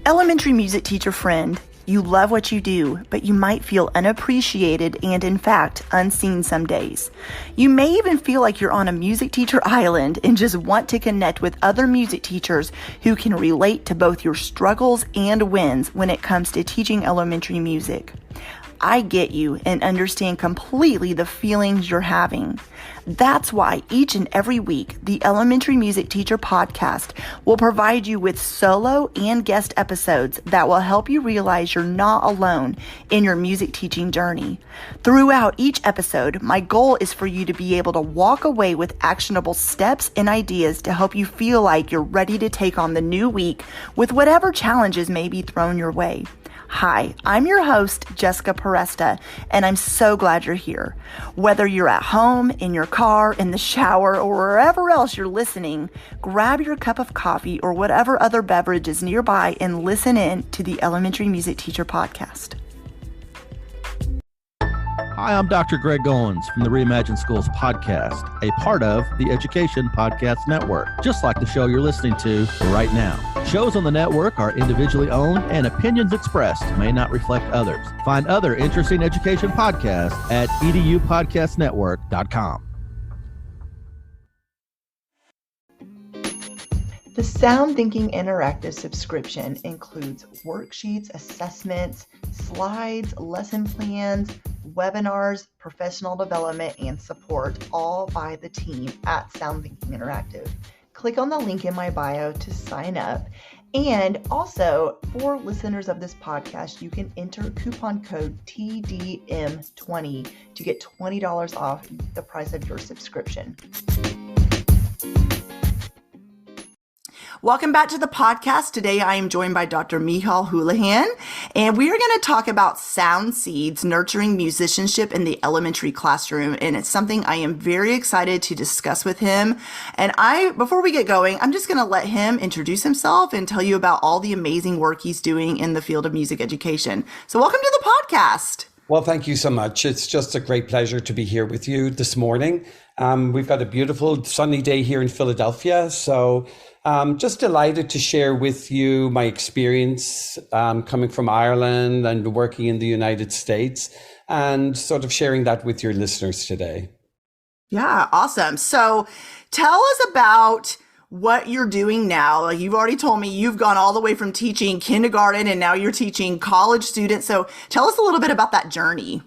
Elementary music teacher friend, you love what you do, but you might feel unappreciated and, in fact, unseen some days. You may even feel like you're on a music teacher island and just want to connect with other music teachers who can relate to both your struggles and wins when it comes to teaching elementary music. I get you and understand completely the feelings you're having. That's why each and every week, the Elementary Music Teacher Podcast will provide you with solo and guest episodes that will help you realize you're not alone in your music teaching journey. Throughout each episode, my goal is for you to be able to walk away with actionable steps and ideas to help you feel like you're ready to take on the new week with whatever challenges may be thrown your way. Hi, I'm your host, Jessica Peresta, and I'm so glad you're here. Whether you're at home, in your car, in the shower, or wherever else you're listening, grab your cup of coffee or whatever other beverage is nearby and listen in to the Elementary Music Teacher Podcast. Hi, I'm Dr. Greg Goins from the Reimagine Schools podcast, a part of the Education Podcast Network, just like the show you're listening to right now. Shows on the network are individually owned and opinions expressed may not reflect others. Find other interesting education podcasts at edupodcastnetwork.com. The Sound Thinking Interactive subscription includes worksheets, assessments, slides, lesson plans, webinars, professional development, and support, all by the team at Sound Thinking Interactive. Click on the link in my bio to sign up. And also, for listeners of this podcast, you can enter coupon code TDM20 to get $20 off the price of your subscription. Welcome back to the podcast. Today I am joined by Dr. Micheal Houlahan, and we are going to talk about sound seeds, nurturing musicianship in the elementary classroom. And it's something I am very excited to discuss with him. And before we get going, I'm just going to let him introduce himself and tell you about all the amazing work he's doing in the field of music education. So welcome to the podcast. Well, thank you so much. It's just a great pleasure to be here with you this morning. We've got a beautiful sunny day here in Philadelphia. So just delighted to share with you my experience coming from Ireland and working in the United States and sort of sharing that with your listeners today. Yeah, awesome. So tell us about what you're doing now. Like you've already told me, you've gone all the way from teaching kindergarten and now you're teaching college students. So tell us a little bit about that journey.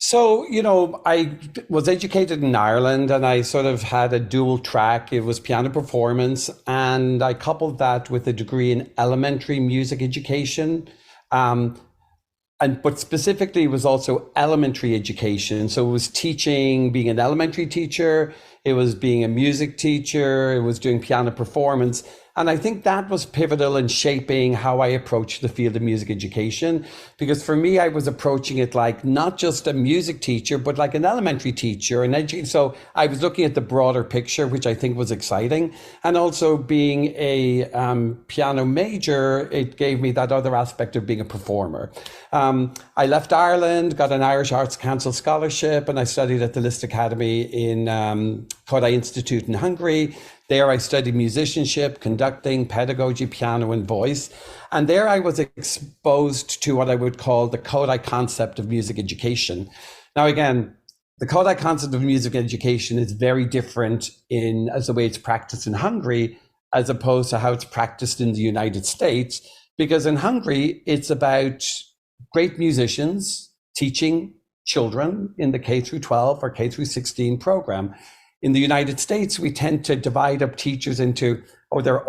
So, I was educated in Ireland and I sort of had a dual track. It was piano performance and I coupled that with a degree in elementary music education. But specifically it was also elementary education. So it was teaching, being an elementary teacher, it was being a music teacher, it was doing piano performance. And I think that was pivotal in shaping how I approached the field of music education, because for me, I was approaching it like not just a music teacher, but like an elementary teacher. So I was looking at the broader picture, which I think was exciting. And also being a piano major, it gave me that other aspect of being a performer. I left Ireland, got an Irish Arts Council scholarship, and I studied at the Liszt Academy in Kodály Institute in Hungary. There I studied musicianship, conducting, pedagogy, piano, and voice. And there I was exposed to what I would call the Kodály concept of music education. Now, again, the Kodály concept of music education is very different as the way it's practiced in Hungary, as opposed to how it's practiced in the United States. Because in Hungary, it's about great musicians teaching children in the K through 12 or K through 16 program. In the United States, we tend to divide up teachers into, they're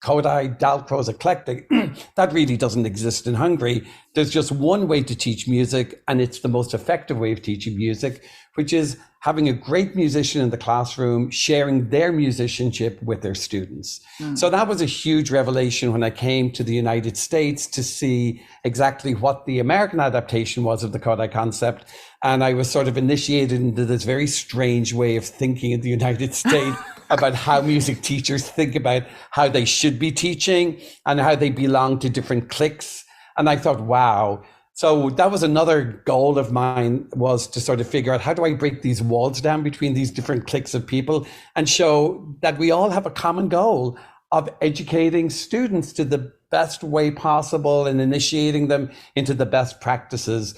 Kodály, Dalcroze, eclectic. That really doesn't exist in Hungary. There's just one way to teach music, and it's the most effective way of teaching music, which is having a great musician in the classroom, sharing their musicianship with their students. So that was a huge revelation when I came to the United States to see exactly what the American adaptation was of the Kodály concept. And I was sort of initiated into this very strange way of thinking in the United States about how music teachers think about how they should be teaching and how they belong to different cliques. And I thought, wow. So that was another goal of mine, was to sort of figure out, how do I break these walls down between these different cliques of people and show that we all have a common goal of educating students to the best way possible and initiating them into the best practices.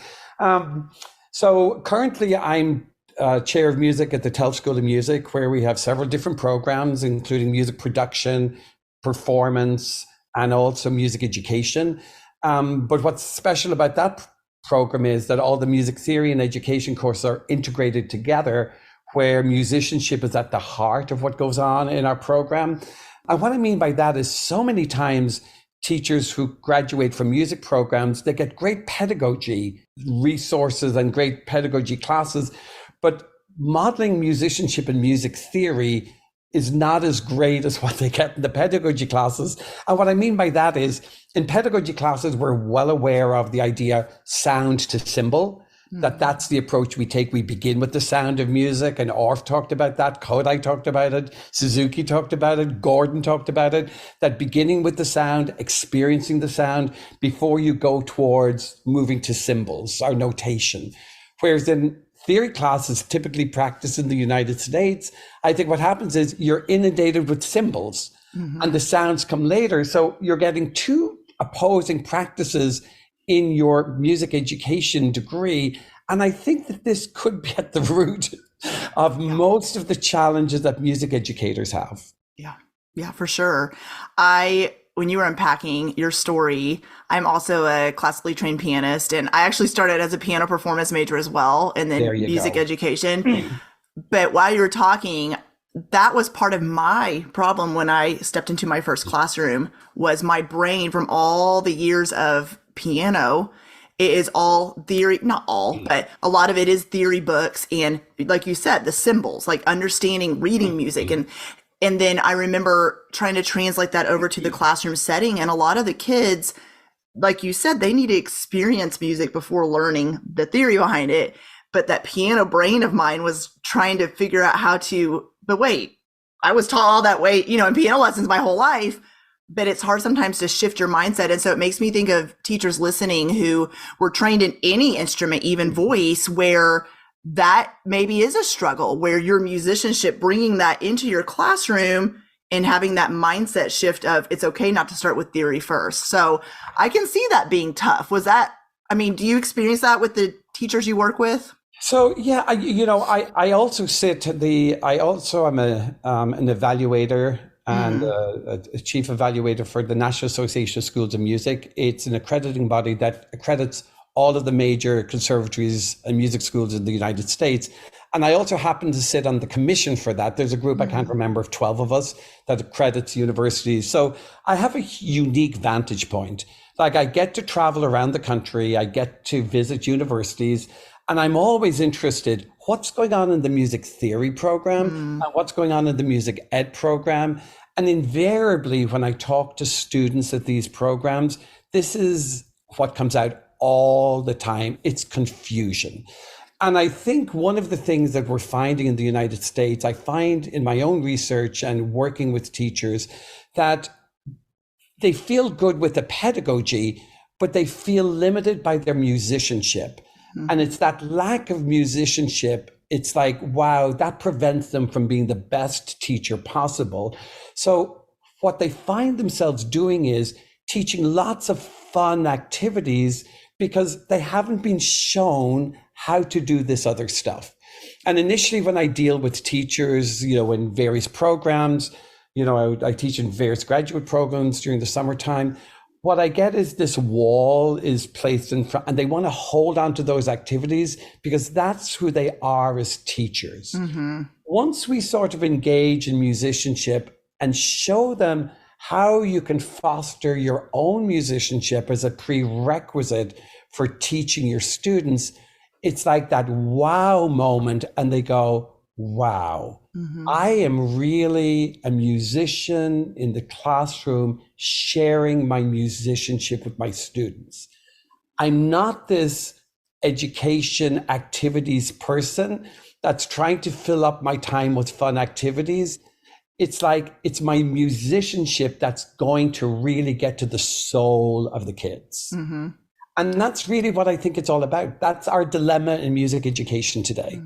So currently I'm chair of music at the Telf School of Music, where we have several different programs, including music production, performance, and also music education. But what's special about that program is that all the music theory and education courses are integrated together, where musicianship is at the heart of what goes on in our program. And what I mean by that is so many times teachers who graduate from music programs, they get great pedagogy resources and great pedagogy classes, but modeling musicianship and music theory is not as great as what they get in the pedagogy classes. And what I mean by that is, in pedagogy classes, we're well aware of the idea sound to symbol, that's the approach we take. We begin with the sound of music, and Orff talked about that, Kodai talked about it, Suzuki talked about it, Gordon talked about it, that beginning with the sound, experiencing the sound before you go towards moving to symbols or notation. Whereas in theory classes typically practiced in the United States, I think what happens is you're inundated with symbols and the sounds come later. So you're getting two opposing practices in your music education degree. And I think that this could be at the root of most of the challenges that music educators have. Yeah, for sure. When you were unpacking your story, I'm also a classically trained pianist, and I actually started as a piano performance major as well, and then music education. But while you were talking, that was part of my problem when I stepped into my first classroom, was my brain from all the years of piano. It is all theory, not all, but a lot of it is theory books. And like you said, the symbols, like understanding, reading music. And then I remember trying to translate that over to the classroom setting. And a lot of the kids, like you said, they need to experience music before learning the theory behind it. But that piano brain of mine was trying to figure out how to, but wait, I was taught all that way, in piano lessons my whole life. But it's hard sometimes to shift your mindset. And so it makes me think of teachers listening who were trained in any instrument, even voice, where that maybe is a struggle, where your musicianship, bringing that into your classroom and having that mindset shift of it's okay not to start with theory first. So I can see that being tough. Do you experience that with the teachers you work with? So yeah, I also am an evaluator and a chief evaluator for the National Association of Schools of Music. It's an accrediting body that accredits all of the major conservatories and music schools in the United States. And I also happen to sit on the commission for that. There's a group, I can't remember, of 12 of us that accredits universities. So I have a unique vantage point. Like, I get to travel around the country, I get to visit universities, and I'm always interested, what's going on in the music theory program and what's going on in the music ed program. And invariably, when I talk to students at these programs, this is what comes out all the time. It's confusion. And I think one of the things that we're finding in the United States, I find in my own research and working with teachers, that they feel good with the pedagogy, but they feel limited by their musicianship. And it's that lack of musicianship. It's like, wow, that prevents them from being the best teacher possible. So what they find themselves doing is teaching lots of fun activities because they haven't been shown how to do this other stuff. And initially, when I deal with teachers, in various programs, I teach in various graduate programs during the summertime. What I get is this wall is placed in front, and they want to hold on to those activities because that's who they are as teachers. Once we sort of engage in musicianship and show them how you can foster your own musicianship as a prerequisite for teaching your students, it's like that wow moment, and they go, wow, I am really a musician in the classroom, sharing my musicianship with my students. I'm not this education activities person that's trying to fill up my time with fun activities. It's like, it's my musicianship that's going to really get to the soul of the kids. And that's really what I think it's all about. That's our dilemma in music education today.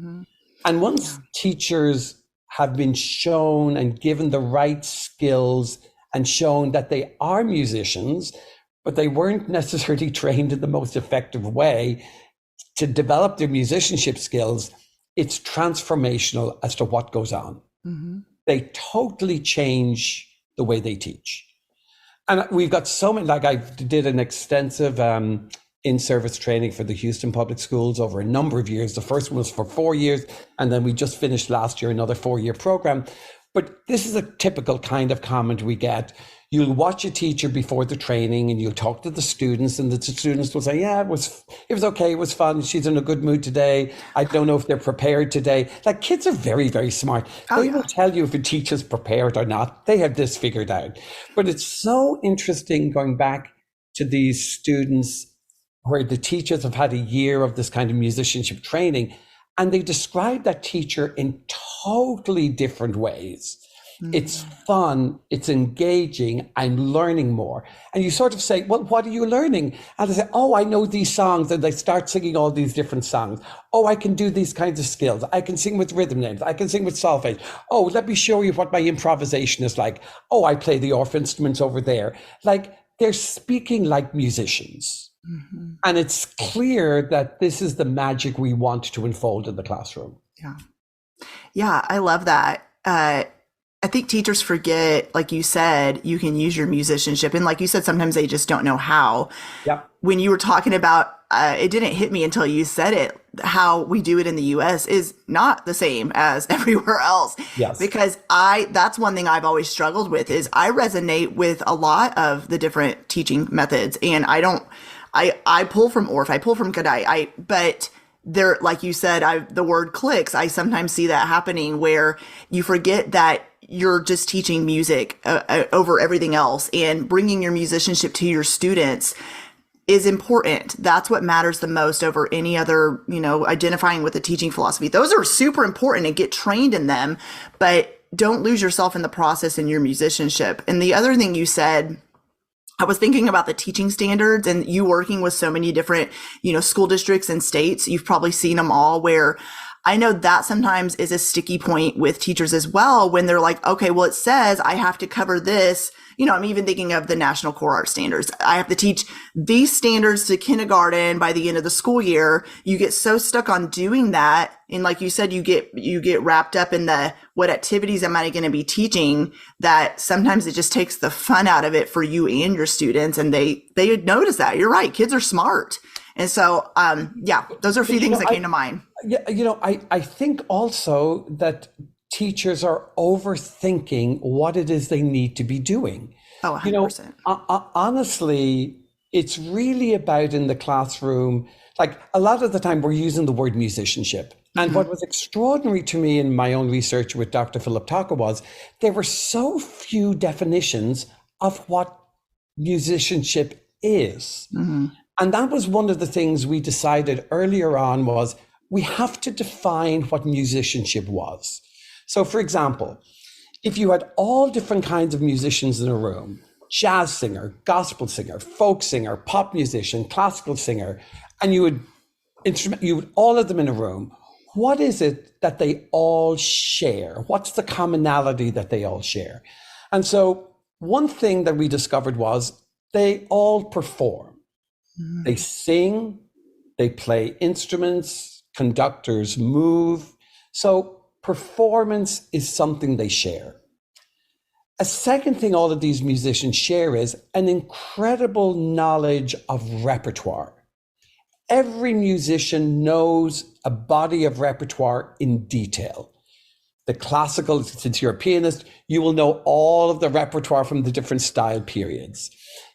And once teachers have been shown and given the right skills and shown that they are musicians, but they weren't necessarily trained in the most effective way to develop their musicianship skills, it's transformational as to what goes on. Mm-hmm. They totally change the way they teach. And we've got so many, like I did an extensive in-service training for the Houston Public Schools over a number of years. The first one was for 4 years, and then we just finished last year another 4-year program. But this is a typical kind of comment we get. You'll watch a teacher before the training and you'll talk to the students, and the students will say, yeah, it was okay, it was fun, she's in a good mood today. I don't know if they're prepared today. Like, kids are very, very smart. They will tell you if a teacher's prepared or not. They have this figured out. But it's so interesting going back to these students where the teachers have had a year of this kind of musicianship training, and they describe that teacher in totally different ways. It's fun, it's engaging, I'm learning more. And you sort of say, well, what are you learning? And they say, oh, I know these songs. And they start singing all these different songs. Oh, I can do these kinds of skills. I can sing with rhythm names. I can sing with solfege. Oh, let me show you what my improvisation is like. Oh, I play the off instruments over there. Like, they're speaking like musicians. Mm-hmm. And it's clear that this is the magic we want to unfold in the classroom. Yeah. Yeah, I love that. I think teachers forget, like you said, you can use your musicianship. And like you said, sometimes they just don't know how. Yep. When you were talking about, it didn't hit me until you said it, how we do it in the US is not the same as everywhere else. Yes. Because that's one thing I've always struggled with is I resonate with a lot of the different teaching methods. And I pull from Orff, I pull from Kodály, but there, like you said, the word clicks. I sometimes see that happening where you forget that you're just teaching music over everything else, and bringing your musicianship to your students is important. That's what matters the most over any other, identifying with the teaching philosophy. Those are super important and get trained in them, but don't lose yourself in the process in your musicianship. And the other thing you said, I was thinking about the teaching standards, and you working with so many different, school districts and states. You've probably seen them all, where I know that sometimes is a sticky point with teachers as well, when they're like, okay, well, it says I have to cover this. I'm even thinking of the National Core Art Standards. I have to teach these standards to kindergarten by the end of the school year. You get so stuck on doing that. And like you said, you get wrapped up in what activities am I going to be teaching, that sometimes it just takes the fun out of it for you and your students. And they notice that. You're right. Kids are smart. And so, those are a few things that came to mind. Yeah, I think also that teachers are overthinking what it is they need to be doing. Oh, 100%. Honestly, it's really about in the classroom, like a lot of the time we're using the word musicianship. And what was extraordinary to me in my own research with Dr. Philip Taka was there were so few definitions of what musicianship is. Mm-hmm. And that was one of the things we decided earlier on was we have to define what musicianship was. So for example, if you had all different kinds of musicians in a room, jazz singer, gospel singer, folk singer, pop musician, classical singer, and you would all of them in a room, what is it that they all share? What's the commonality that they all share? And so one thing that we discovered was they all perform. They sing, they play instruments, conductors move. So performance is something they share. A second thing all of these musicians share is an incredible knowledge of repertoire. Every musician knows a body of repertoire in detail. The classical, since you're a pianist, you will know all of the repertoire from the different style periods.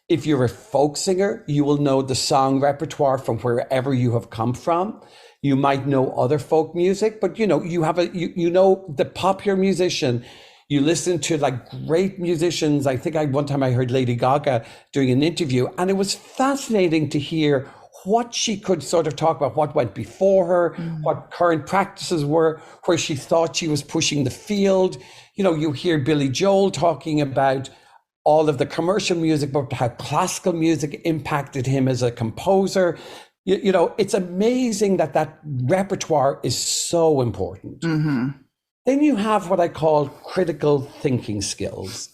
If you're a folk singer, you will know the song repertoire from wherever you have come from. You might know other folk music, but you know the popular musician. You listen to like great musicians. I think one time I heard Lady Gaga doing an interview, and it was fascinating to hear what she could sort of talk about, what went before her, what current practices were, where she thought she was pushing the field. You know, you hear Billy Joel talking about all of the commercial music, but how classical music impacted him as a composer. You know, it's amazing that repertoire is so important. Mm-hmm. Then you have what I call critical thinking skills.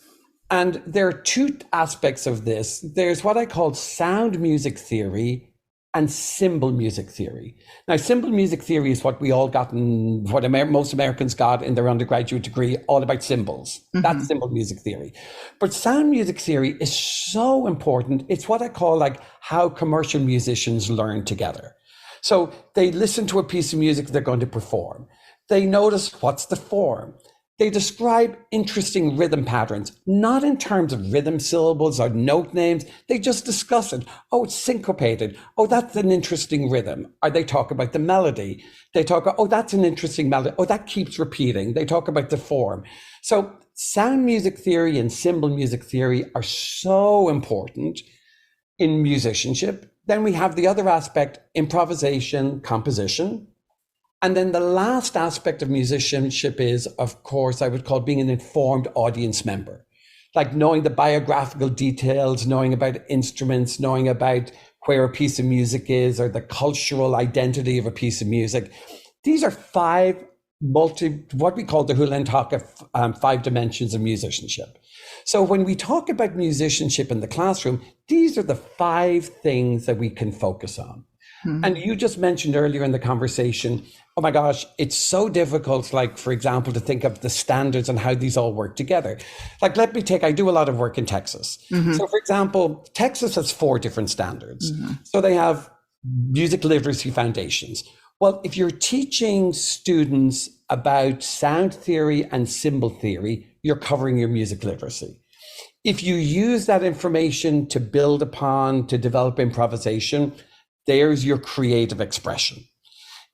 And there are two aspects of this. There's what I call sound music theory and symbol music theory. Now, symbol music theory is what we all got in, what most Americans got in their undergraduate degree, all about symbols. That's symbol music theory. But sound music theory is so important. It's what I call like how commercial musicians learn together. So they listen to a piece of music they're going to perform. They notice what's the form. They describe interesting rhythm patterns, not in terms of rhythm syllables or note names. They just discuss it. Oh, it's syncopated. Oh, that's an interesting rhythm. Or they talk about the melody. They talk, oh, that's an interesting melody. Oh, that keeps repeating. They talk about the form. So sound music theory and symbol music theory are so important in musicianship. Then we have the other aspect, improvisation, composition. And then the last aspect of musicianship is, of course, I would call being an informed audience member, like knowing the biographical details, knowing about instruments, knowing about where a piece of music is or the cultural identity of a piece of music. These are what we call the Houlahan talk of 5 dimensions of musicianship. So when we talk about musicianship in the classroom, these are the 5 things that we can focus on. And you just mentioned earlier in the conversation, oh my gosh, it's so difficult, like, for example, to think of the standards and how these all work together. Like, I do a lot of work in Texas. So, for example, Texas has 4 different standards. So they have music literacy foundations. Well, if you're teaching students about sound theory and symbol theory, you're covering your music literacy. If you use that information to build upon, to develop improvisation, there's your creative expression.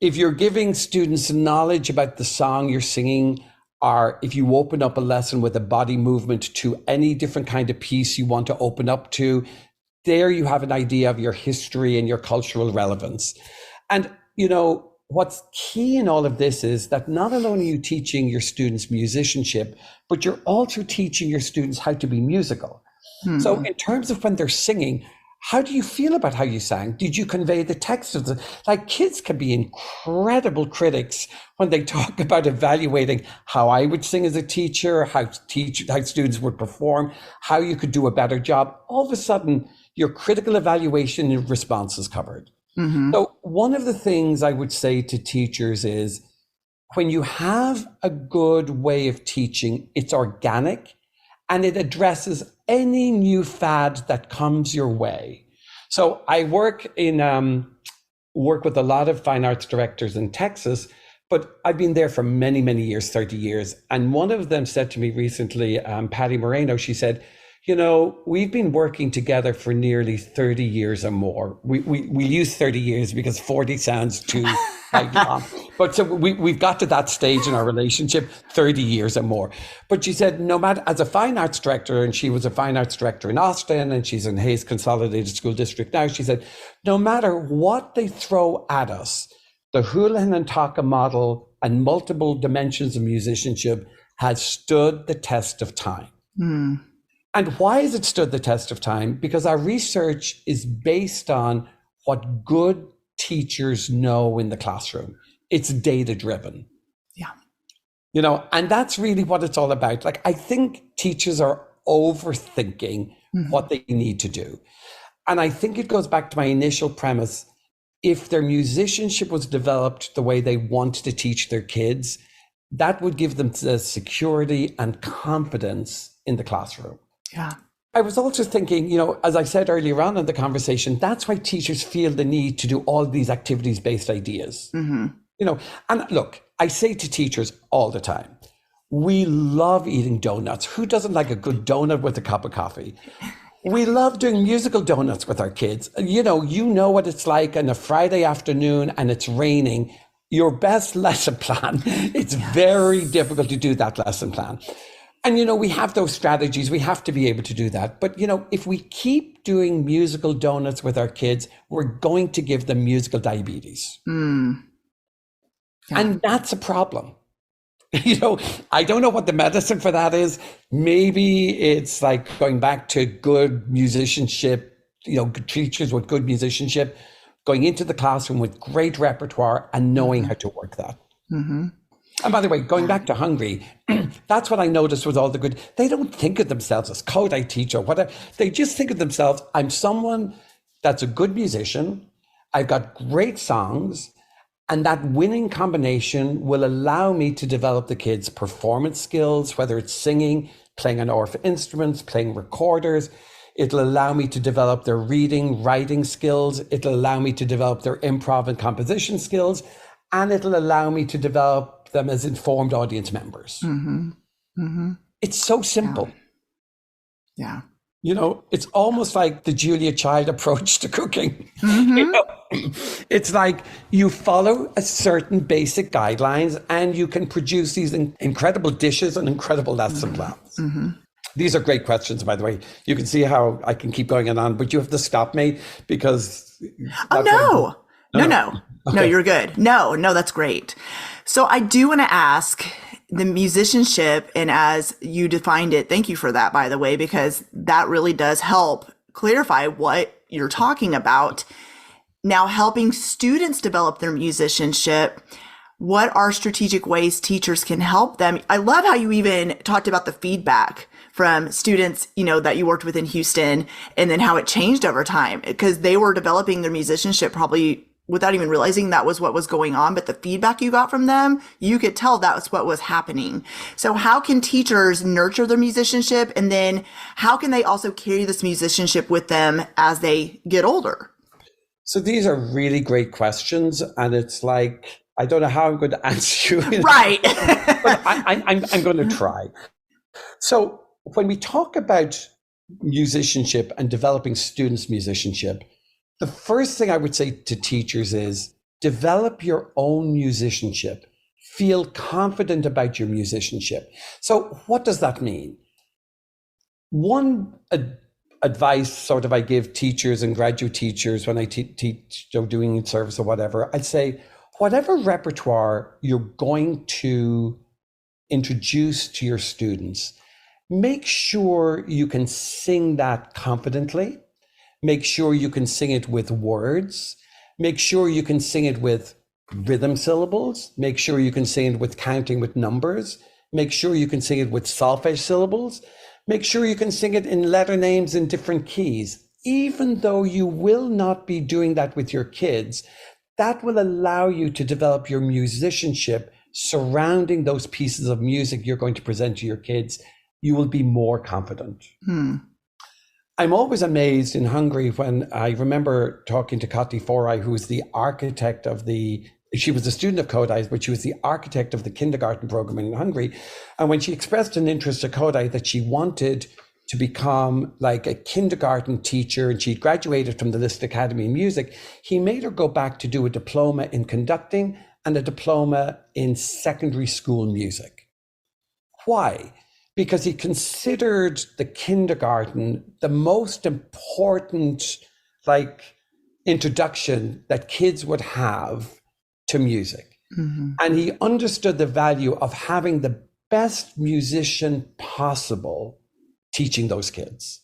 If you're giving students knowledge about the song you're singing, or if you open up a lesson with a body movement to any different kind of piece you want to open up to, there you have an idea of your history and your cultural relevance. And, you know, what's key in all of this is that not only are you teaching your students musicianship, but you're also teaching your students how to be musical. So in terms of when they're singing, how do you feel about how you sang? Did you convey the text of like, kids can be incredible critics when they talk about evaluating how I would sing as a teacher, how students would perform, how you could do a better job. All of a sudden, your critical evaluation and response is covered. So one of the things I would say to teachers is, when you have a good way of teaching, it's organic and it addresses any new fad that comes your way. So I work with a lot of fine arts directors in Texas, but I've been there for many, many years, 30 years. And one of them said to me recently, Patty Moreno, she said, you know, we've been working together for nearly 30 years or more. We use 30 years because 40 sounds too long. But so we've got to that stage in our relationship, 30 years or more. But she said, no matter, as a fine arts director, and she was a fine arts director in Austin, and she's in Hayes Consolidated School District now, she said, no matter what they throw at us, the Houlahan and Taka model and multiple dimensions of musicianship has stood the test of time. And why has it stood the test of time? Because our research is based on what good teachers know in the classroom. It's data driven. Yeah. You know, and that's really what it's all about. Like, I think teachers are overthinking what they need to do. And I think it goes back to my initial premise. If their musicianship was developed the way they want to teach their kids, that would give them the security and confidence in the classroom. Yeah. I was also thinking, you know, as I said earlier on in the conversation, that's why teachers feel the need to do all these activities-based ideas. You know, and look, I say to teachers all the time, we love eating donuts. Who doesn't like a good donut with a cup of coffee? We love doing musical donuts with our kids. You know what it's like on a Friday afternoon and it's raining. Your best lesson plan, it's very difficult to do that lesson plan. And, you know, we have those strategies. We have to be able to do that. But, you know, if we keep doing musical donuts with our kids, we're going to give them musical diabetes. And that's a problem. You know, I don't know what the medicine for that is. Maybe it's like going back to good musicianship, you know, teachers with good musicianship, going into the classroom with great repertoire and knowing how to work that. And by the way, going back to Hungary, that's what I noticed with all the good, they don't think of themselves as Kodály teacher or whatever. They just think of themselves, I'm someone that's a good musician. I've got great songs. And that winning combination will allow me to develop the kids' performance skills, whether it's singing, playing on ORF instruments, playing recorders. It'll allow me to develop their reading, writing skills. It'll allow me to develop their improv and composition skills. And it'll allow me to develop them as informed audience members. Mm-hmm. Mm-hmm. It's so simple. Yeah. You know, it's almost like the Julia Child approach to cooking. Mm-hmm. You know, it's like you follow a certain basic guidelines and you can produce these incredible dishes and incredible lesson plans. Mm-hmm. These are great questions, by the way. You can see how I can keep going on, but you have to stop me because... No, Okay. you're good. No, that's great. So I do want to ask the musicianship, and as you defined it, thank you for that, by the way, because that really does help clarify what you're talking about. Now, helping students develop their musicianship, what are strategic ways teachers can help them? I love how you even talked about the feedback from students, you know, that you worked with in Houston, and then how it changed over time, because they were developing their musicianship probably without even realizing that was what was going on. But the feedback you got from them, you could tell that was what was happening. So how can teachers nurture their musicianship? And then how can they also carry this musicianship with them as they get older? So these are really great questions. And it's like, I don't know how I'm going to answer you. Right. But I'm going to try. So when we talk about musicianship and developing students' musicianship, the first thing I would say to teachers is develop your own musicianship. Feel confident about your musicianship. So what does that mean? One advice sort of I give teachers and graduate teachers when I teach doing service or whatever, I'd say, whatever repertoire you're going to introduce to your students, make sure you can sing that confidently. Make sure you can sing it with words. Make sure you can sing it with rhythm syllables. Make sure you can sing it with counting with numbers. Make sure you can sing it with solfege syllables. Make sure you can sing it in letter names in different keys. Even though you will not be doing that with your kids, that will allow you to develop your musicianship surrounding those pieces of music you're going to present to your kids. You will be more confident. I'm always amazed in Hungary when I remember talking to Kati Forrai, who was the architect of she was a student of Kodály's, but she was the architect of the kindergarten program in Hungary. And when she expressed an interest to Kodály that she wanted to become like a kindergarten teacher, and she graduated from the Liszt Academy in Music, he made her go back to do a diploma in conducting and a diploma in secondary school music. Why? Because he considered the kindergarten the most important introduction that kids would have to music. Mm-hmm. And he understood the value of having the best musician possible teaching those kids.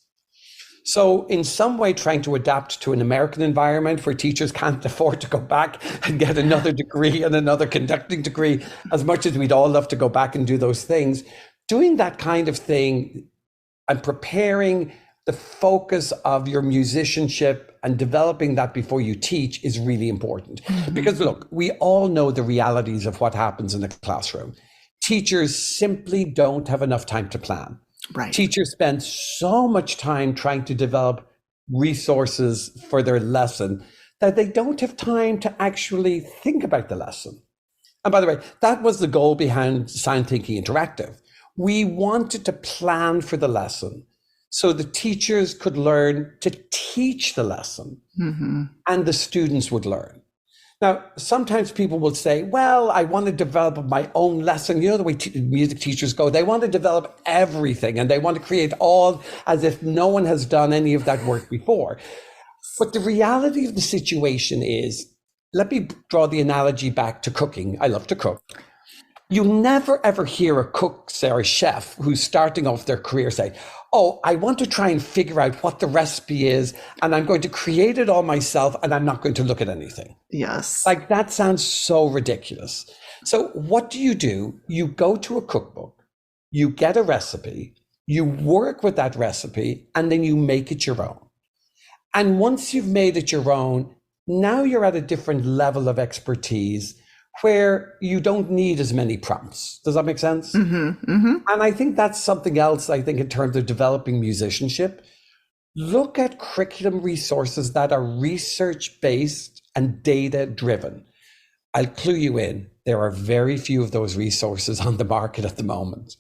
So in some way, trying to adapt to an American environment where teachers can't afford to go back and get another degree and another conducting degree, as much as we'd all love to go back and do those things, doing that kind of thing and preparing the focus of your musicianship and developing that before you teach is really important. Mm-hmm. Because look, we all know the realities of what happens in the classroom. Teachers simply don't have enough time to plan. Right. Teachers spend so much time trying to develop resources for their lesson that they don't have time to actually think about the lesson. And by the way, that was the goal behind Sound Thinking Interactive. We wanted to plan for the lesson so the teachers could learn to teach the lesson, mm-hmm. and the students would learn. Now, sometimes people will say, well, I want to develop my own lesson. You know the way music teachers go, they want to develop everything and they want to create all as if no one has done any of that work before. But the reality of the situation is, let me draw the analogy back to cooking. I love to cook. You'll never ever hear a cook or a chef who's starting off their career say, oh, I want to try and figure out what the recipe is and I'm going to create it all myself and I'm not going to look at anything. Yes. Like that sounds so ridiculous. So what do? You go to a cookbook, you get a recipe, you work with that recipe, and then you make it your own. And once you've made it your own, now you're at a different level of expertise where you don't need as many prompts. Does that make sense? And I think that's something else, I think, in terms of developing musicianship. Look at curriculum resources that are research-based and data-driven. I'll clue you in. There are very few of those resources on the market at the moment.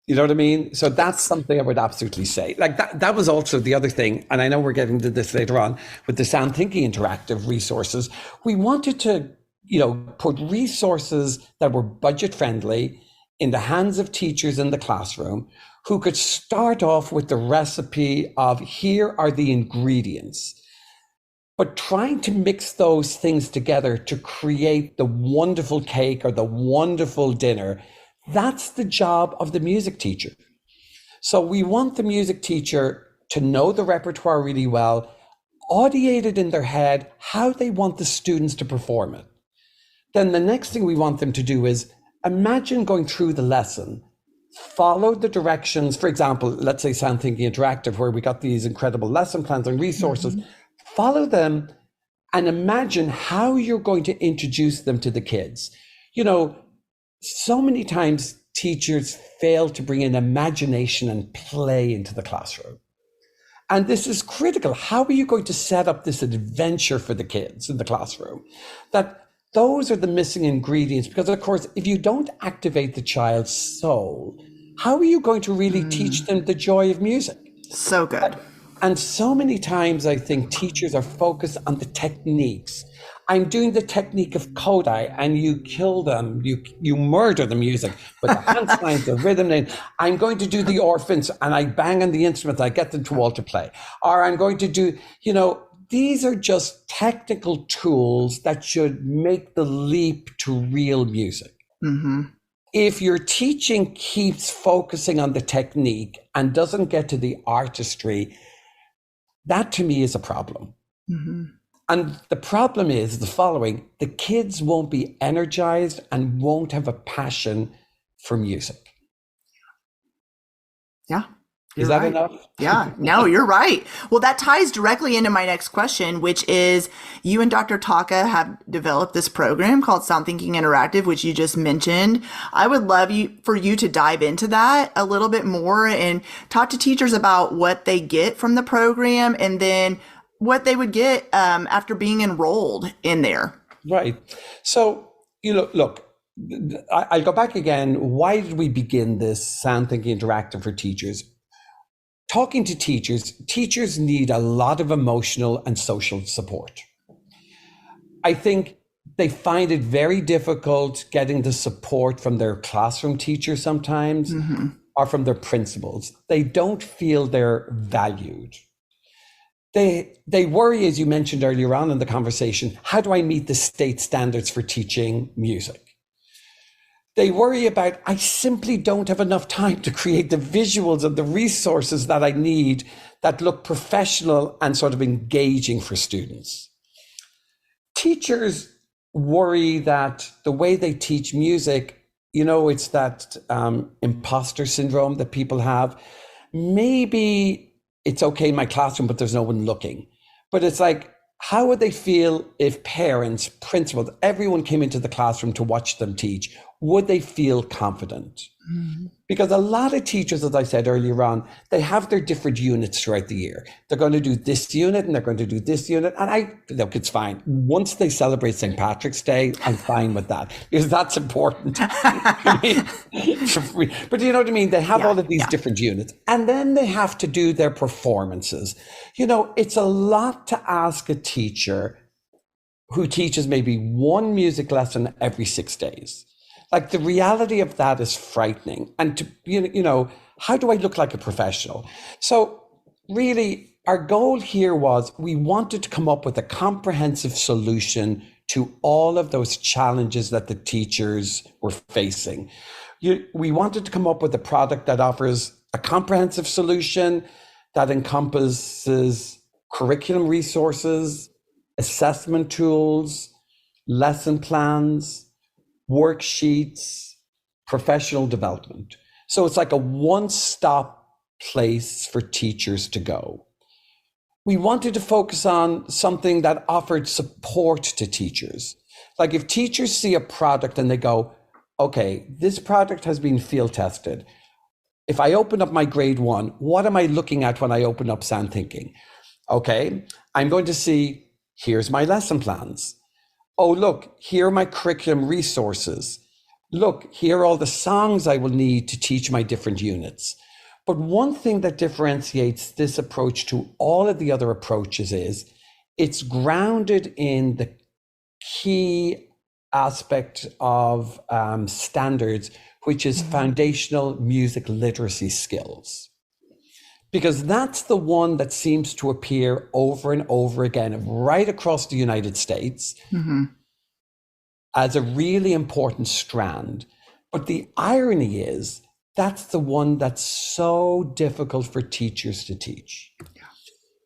You know what I mean? So that's something I would absolutely say. Like that was also the other thing, and I know we're getting to this later on with the Sound Thinking Interactive resources. We wanted to, put resources that were budget friendly in the hands of teachers in the classroom who could start off with the recipe of here are the ingredients, but trying to mix those things together to create the wonderful cake or the wonderful dinner. That's the job of the music teacher. So we want the music teacher to know the repertoire really well, audiate it in their head, how they want the students to perform it. Then the next thing we want them to do is imagine going through the lesson, follow the directions. For example, let's say Sound Thinking Interactive, where we got these incredible lesson plans and resources, follow them and imagine how you're going to introduce them to the kids. So many times teachers fail to bring in imagination and play into the classroom. And this is critical. How are you going to set up this adventure for the kids in the classroom? Those are the missing ingredients, because of course, if you don't activate the child's soul, how are you going to really teach them the joy of music? So good. And so many times I think teachers are focused on the techniques. I'm doing the technique of Kodai, and you kill them, you murder the music with the hand signs, the rhythm. And I'm going to do the orphans, and I bang on the instrument, I get them to all to play. Or I'm going to do, these are just technical tools that should make the leap to real music. If your teaching keeps focusing on the technique and doesn't get to the artistry, that to me is a problem. And the problem is the following: the kids won't be energized and won't have a passion for music. Yeah. Is that enough? Yeah, no, you're right. Well, that ties directly into my next question, which is you and Dr. Taka have developed this program called Sound Thinking Interactive, which you just mentioned. I would love for you to dive into that a little bit more and talk to teachers about what they get from the program and then what they would get after being enrolled in there. Right. So, look, I'll go back again. Why did we begin this Sound Thinking Interactive for teachers? Talking to teachers need a lot of emotional and social support. I think they find it very difficult getting the support from their classroom teacher sometimes, or from their principals. They don't feel they're valued. They worry, as you mentioned earlier on in the conversation, how do I meet the state standards for teaching music? They worry about, I simply don't have enough time to create the visuals and the resources that I need that look professional and sort of engaging for students. Teachers worry that the way they teach music, it's that imposter syndrome that people have. Maybe it's okay in my classroom, but there's no one looking. But it's like, how would they feel if parents, principals, everyone came into the classroom to watch them teach? Would they feel confident? Because a lot of teachers, as I said earlier on, they have their different units throughout the year. They're going to do this unit and they're going to do this unit. And look, it's fine. Once they celebrate St. Patrick's Day, I'm fine with that because that's important. But you know what I mean? They have all of these different units and then they have to do their performances. It's a lot to ask a teacher who teaches maybe one music lesson every 6 days. Like, the reality of that is frightening. And how do I look like a professional? So really, our goal here was we wanted to come up with a comprehensive solution to all of those challenges that the teachers were facing. We wanted to come up with a product that offers a comprehensive solution that encompasses curriculum resources, assessment tools, lesson plans, worksheets, professional development. So it's like a one-stop place for teachers to go. We wanted to focus on something that offered support to teachers. Like if teachers see a product and they go, okay, this product has been field tested. If I open up my grade 1, what am I looking at when I open up Sound Thinking? Okay, I'm going to see, here's my lesson plans. Oh, look, here are my curriculum resources. Look, here are all the songs I will need to teach my different units. But one thing that differentiates this approach to all of the other approaches is it's grounded in the key aspect of standards, which is foundational music literacy skills. Because that's the one that seems to appear over and over again, right across the United States, as a really important strand. But the irony is, that's the one that's so difficult for teachers to teach.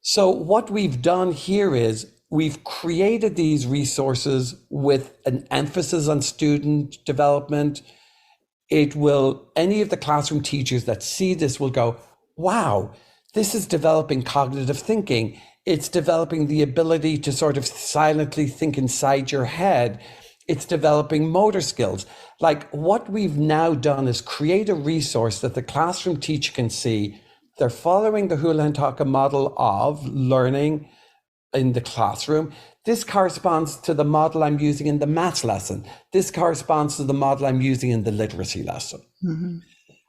So what we've done here is we've created these resources with an emphasis on student development. Any of the classroom teachers that see this will go, wow, this is developing cognitive thinking. It's developing the ability to sort of silently think inside your head. It's developing motor skills. Like what we've now done is create a resource that the classroom teacher can see. They're following the Houlahan Taka model of learning in the classroom. This corresponds to the model I'm using in the maths lesson. This corresponds to the model I'm using in the literacy lesson.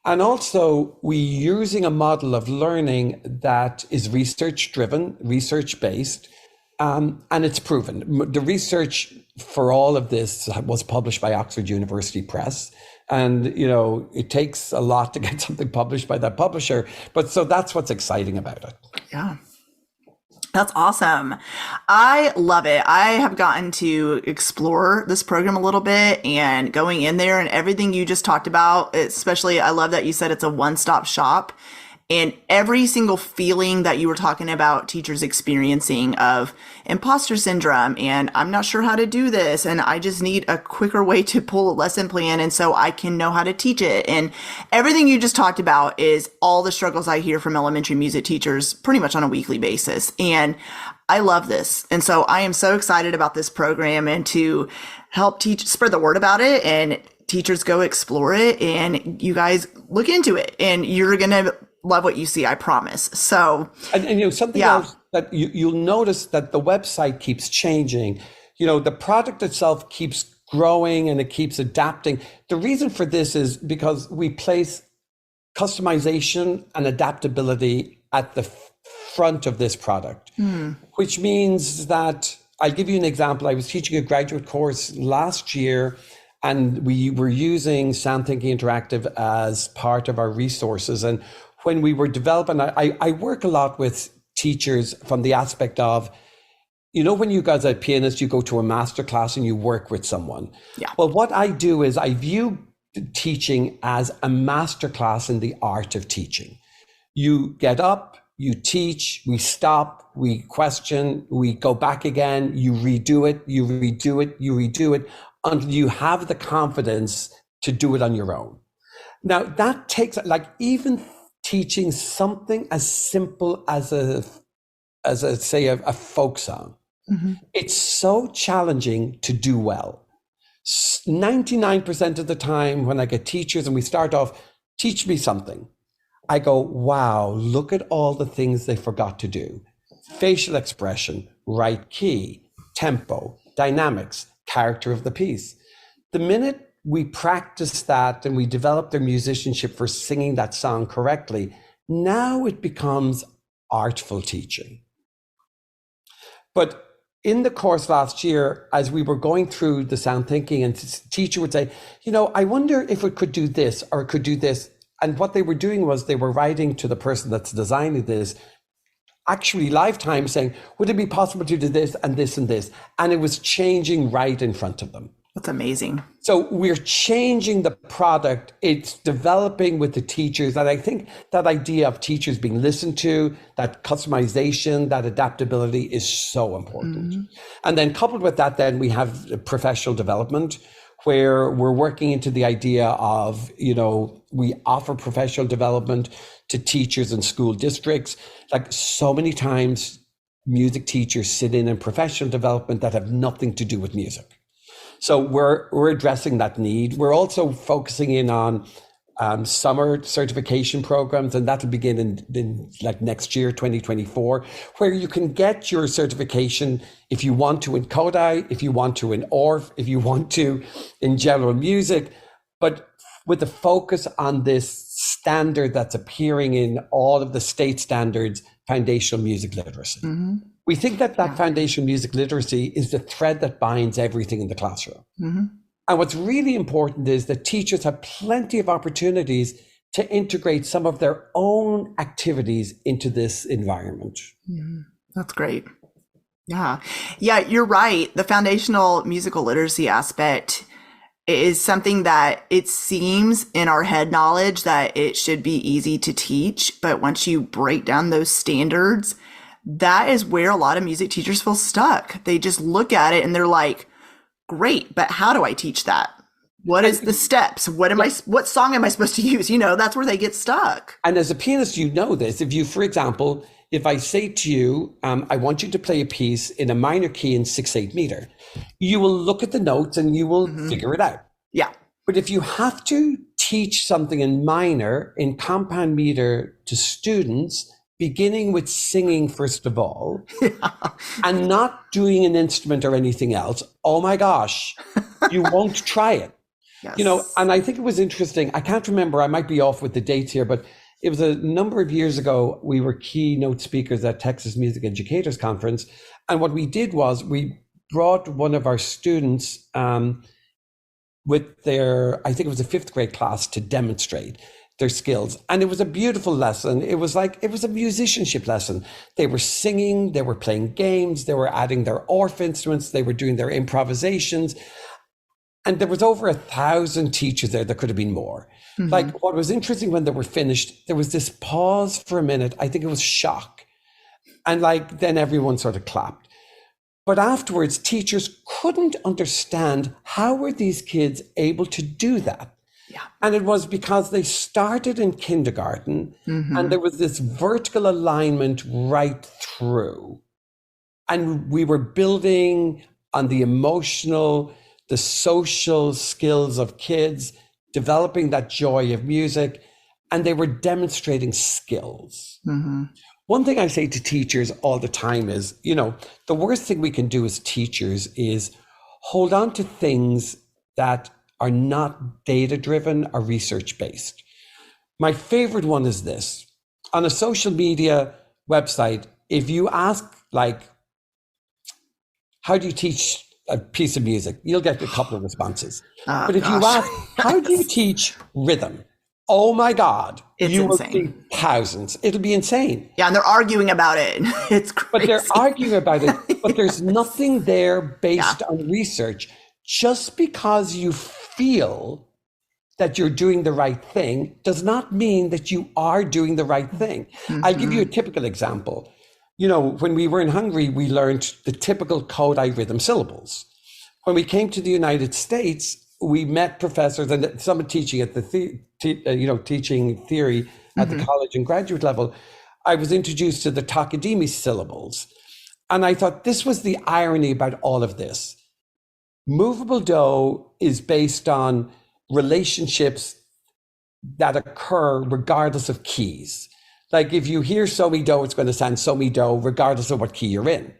And also we're using a model of learning that is research-driven, research-based, and it's proven. The research for all of this was published by Oxford University Press. And, it takes a lot to get something published by that publisher. But so that's what's exciting about it. Yeah. That's awesome. I love it. I have gotten to explore this program a little bit and going in there and everything you just talked about, especially I love that you said it's a one-stop shop. And every single feeling that you were talking about teachers experiencing of imposter syndrome and I'm not sure how to do this and I just need a quicker way to pull a lesson plan and so I can know how to teach it. And everything you just talked about is all the struggles I hear from elementary music teachers pretty much on a weekly basis. And I love this. And so I am so excited about this program and to help spread the word about it and teachers go explore it and you guys look into it and you're going to love what you see, I promise. So, and something else that you'll notice that the website keeps changing. The product itself keeps growing and it keeps adapting. The reason for this is because we place customization and adaptability at the front of this product, which means that I'll give you an example. I was teaching a graduate course last year and we were using Sound Thinking Interactive as part of our resources. And when we were developing, I work a lot with teachers from the aspect of, when you guys are a pianist, you go to a master class and you work with someone. Yeah. Well, what I do is I view teaching as a master class in the art of teaching. You get up, you teach, we stop, we question, we go back again, you redo it, you redo it, you redo it, until you have the confidence to do it on your own. Now, that takes, even teaching something as simple as a folk song. It's so challenging to do well. 99% of the time when I get teachers and we start off, teach me something, I go, wow, look at all the things they forgot to do. Facial expression, right key, tempo, dynamics, character of the piece. The minute we practice that and we develop their musicianship for singing that song correctly, now it becomes artful teaching. But in the course last year, as we were going through the sound thinking, and the teacher would say, I wonder if it could do this or it could do this. And what they were doing was they were writing to the person that's designing this, actually lifetime, saying, would it be possible to do this and this and this? And it was changing right in front of them. That's amazing. So we're changing the product. It's developing with the teachers. And I think that idea of teachers being listened to, that customization, that adaptability is so important. And then coupled with that, then we have professional development, where we're working into the idea of, we offer professional development to teachers in school districts. Like so many times, music teachers sit in professional development that have nothing to do with music. So we're addressing that need. We're also focusing in on summer certification programs, and that'll begin in like next year, 2024, where you can get your certification if you want to in Kodai, if you want to in ORF, if you want to in general music, but with the focus on this standard that's appearing in all of the state standards, foundational music literacy. Mm-hmm. We think that foundational music literacy is the thread that binds everything in the classroom. Mm-hmm. And what's really important is that teachers have plenty of opportunities to integrate some of their own activities into this environment. Mm-hmm. That's great. Yeah. Yeah, you're right. The foundational musical literacy aspect is something that it seems in our head knowledge that it should be easy to teach. But once you break down those standards, that is where a lot of music teachers feel stuck. They just look at it and they're like, great, but how do I teach that? What is the steps? What song am I supposed to use? That's where they get stuck. And as a pianist, you know this. If you, for example, if I say to you, I want you to play a piece in a minor key in 6/8 meter, you will look at the notes and you will figure it out. Yeah. But if you have to teach something in minor, in compound meter to students, beginning with singing first of all, and not doing an instrument or anything else, oh my gosh, you won't try it. Yes. And I think it was interesting. I can't remember, I might be off with the dates here, but it was a number of years ago, we were keynote speakers at Texas Music Educators Conference. And what we did was we brought one of our students with their, I think it was a 5th grade class, to demonstrate their skills. And it was a beautiful lesson. It was a musicianship lesson. They were singing, they were playing games, they were adding their ORF instruments, they were doing their improvisations. And there was over 1,000 teachers there. There could have been more. Mm-hmm. Like, what was interesting when they were finished, there was this pause for a minute. I think it was shock. And then everyone sort of clapped. But afterwards, teachers couldn't understand how were these kids able to do that. Yeah. And it was because they started in kindergarten and there was this vertical alignment right through. And we were building on the emotional, the social skills of kids, developing that joy of music, and they were demonstrating skills. Mm-hmm. One thing I say to teachers all the time is, the worst thing we can do as teachers is hold on to things that are not data-driven or research-based. My favorite one is this. On a social media website, if you ask, how do you teach a piece of music? You'll get a couple of responses. But if you ask, how do you teach rhythm? Oh my God, you will see thousands. It'll be insane. Yeah, and they're arguing about it. It's crazy. But they're arguing about it, but there's nothing there based on research. Just because you feel that you're doing the right thing does not mean that you are doing the right thing. Mm-hmm. I'll give you a typical example. When we were in Hungary, we learned the typical Kodai rhythm syllables. When we came to the United States, we met professors and someone teaching at teaching theory at the college and graduate level. I was introduced to the Takadimi syllables. And I thought this was the irony about all of this. Movable do is based on relationships that occur regardless of keys. Like if you hear so-mi do, it's going to sound so-mi do regardless of what key you're in.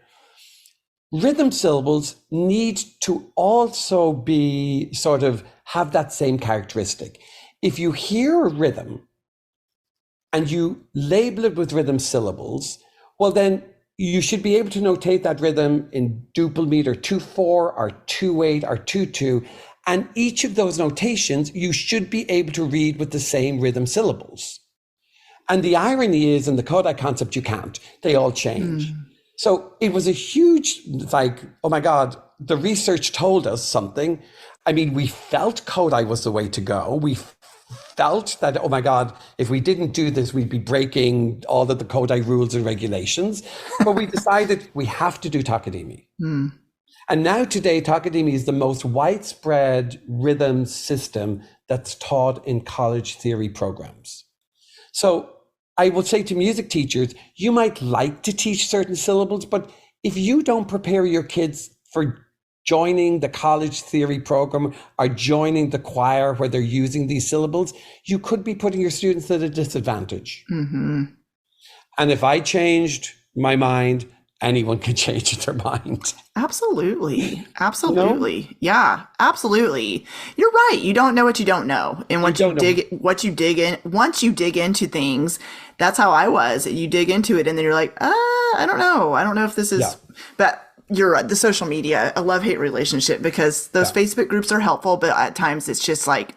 Rhythm syllables need to also be have that same characteristic. If you hear a rhythm and you label it with rhythm syllables, well then you should be able to notate that rhythm in duple meter 2/4 or 2/8 or 2/2. And each of those notations, you should be able to read with the same rhythm syllables. And the irony is in the Kodai concept, you can't. They all change. So it was a huge, oh my God, the research told us something. I mean, we felt Kodai was the way to go. We felt that, oh my God, if we didn't do this, we'd be breaking all of the Kodai rules and regulations. But we decided we have to do Takadimi. And now today, Takadimi is the most widespread rhythm system that's taught in college theory programs. So I would say to music teachers, you might like to teach certain syllables, but if you don't prepare your kids for joining the college theory program or joining the choir where they're using these syllables, you could be putting your students at a disadvantage. Mm-hmm. And if I changed my mind, anyone can change their mind. Absolutely. Absolutely. Yeah, absolutely. You're right. You don't know what you don't know. And once you dig into things, that's how I was. You dig into it and then you're like, I don't know. I don't know if this is, but you're right. The social media, a love-hate relationship, because those Facebook groups are helpful, but at times it's just like,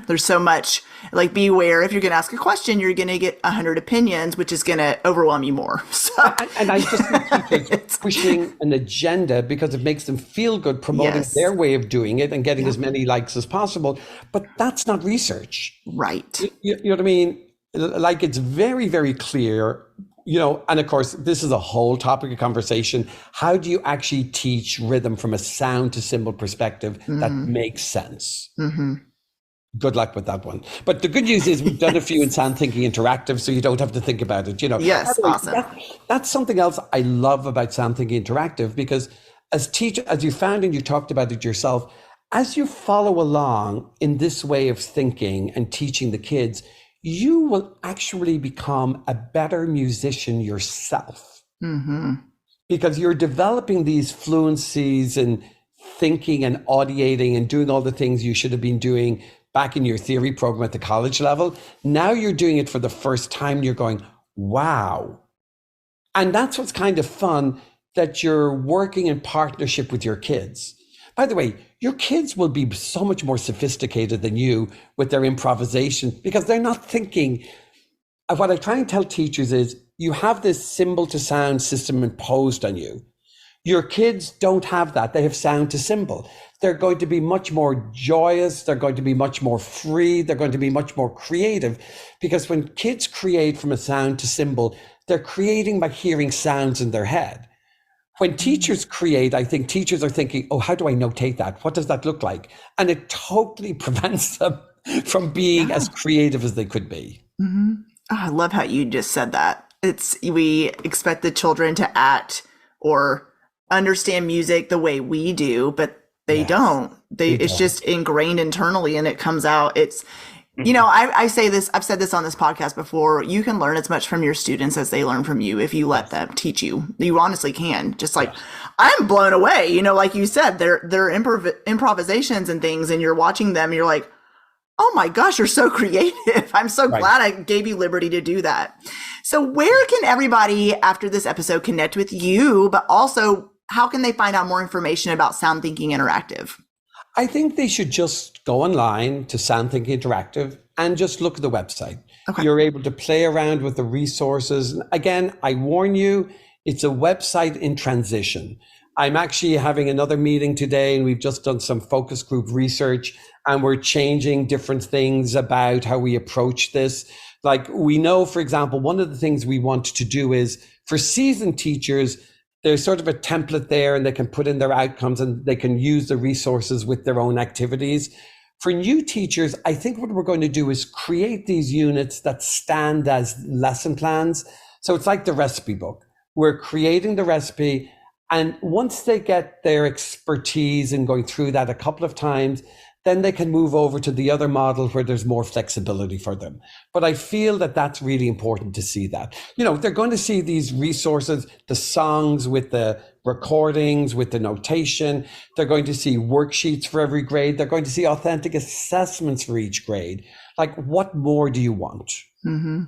there's so much, like, beware. If you're going to ask a question, you're going to get 100 opinions, which is going to overwhelm you more. So, and I just think teachers pushing an agenda because it makes them feel good, promoting their way of doing it and getting as many likes as possible. But that's not research. Right. You know what I mean? Like, it's very, very clear, and of course, this is a whole topic of conversation. How do you actually teach rhythm from a sound to symbol perspective that makes sense? Mm-hmm. Good luck with that one. But the good news is we've done a few in Sound Thinking Interactive, so you don't have to think about it. Yes, awesome. That's something else I love about Sound Thinking Interactive, because as you found and you talked about it yourself, as you follow along in this way of thinking and teaching the kids, you will actually become a better musician yourself. Mm-hmm. Because you're developing these fluencies in thinking and audiating and doing all the things you should have been doing back in your theory program at the college level. Now you're doing it for the first time. You're going, wow. And that's what's kind of fun, that you're working in partnership with your kids. By the way, your kids will be so much more sophisticated than you with their improvisation, because they're not thinking. What I try and tell teachers is, you have this symbol to sound system imposed on you. Your kids don't have that. They have sound to symbol. They're going to be much more joyous. They're going to be much more free. They're going to be much more creative, because when kids create from a sound to symbol, they're creating by hearing sounds in their head. When teachers create, I think teachers are thinking, oh, how do I notate that? What does that look like? And it totally prevents them from being as creative as they could be. Mm-hmm. Oh, I love how you just said that. We expect the children to act or understand music the way we do, but they don't. It's just ingrained internally, and it comes out. It's, I say this, I've said this on this podcast before, you can learn as much from your students as they learn from you if you let them teach you. You honestly can. Just like, I'm blown away, like you said, they're improvisations and things, and you're watching them, and you're like, oh my gosh, you're so creative. I'm so glad I gave you liberty to do that. So where can everybody after this episode connect with you, but also how can they find out more information about Sound Thinking Interactive? I think they should just go online to Sound Thinking Interactive and just look at the website. Okay. You're able to play around with the resources. Again, I warn you, it's a website in transition. I'm actually having another meeting today, and we've just done some focus group research, and we're changing different things about how we approach this. Like, we know, for example, one of the things we want to do is, for seasoned teachers, there's sort of a template there, and they can put in their outcomes and they can use the resources with their own activities. For new teachers, I think what we're going to do is create these units that stand as lesson plans. So it's like the recipe book. We're creating the recipe, and once they get their expertise in going through that a couple of times, then they can move over to the other model where there's more flexibility for them. But I feel that that's really important to see that. They're going to see these resources, the songs with the recordings, with the notation. They're going to see worksheets for every grade. They're going to see authentic assessments for each grade. Like, what more do you want? Mm-hmm.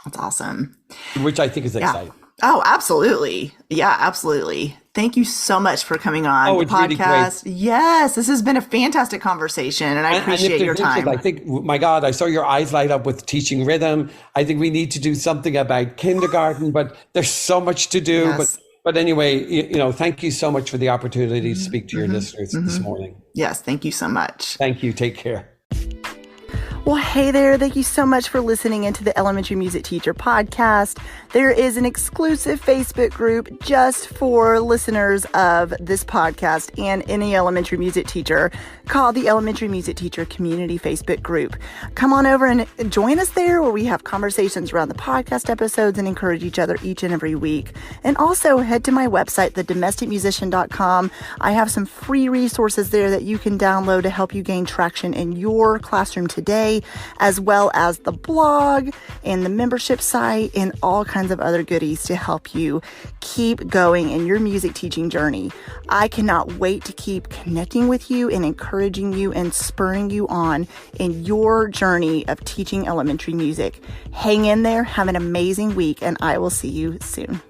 That's awesome. Which I think is exciting. Oh, absolutely. Yeah, absolutely. Thank you so much for coming on the podcast. Really, yes, this has been a fantastic conversation, and I appreciate your time. I think, my God, I saw your eyes light up with teaching rhythm. I think we need to do something about kindergarten, but there's so much to do. Yes. But anyway, thank you so much for the opportunity to speak to your listeners this morning. Yes, thank you so much. Thank you. Take care. Well, hey there. Thank you so much for listening into the Elementary Music Teacher podcast. There is an exclusive Facebook group just for listeners of this podcast and any elementary music teacher called the Elementary Music Teacher Community Facebook group. Come on over and join us there where we have conversations around the podcast episodes and encourage each other each and every week. And also head to my website, thedomesticmusician.com. I have some free resources there that you can download to help you gain traction in your classroom today, as well as the blog and the membership site and all kinds of other goodies to help you keep going in your music teaching journey. I cannot wait to keep connecting with you and encouraging you and spurring you on in your journey of teaching elementary music. Hang in there, have an amazing week, and I will see you soon.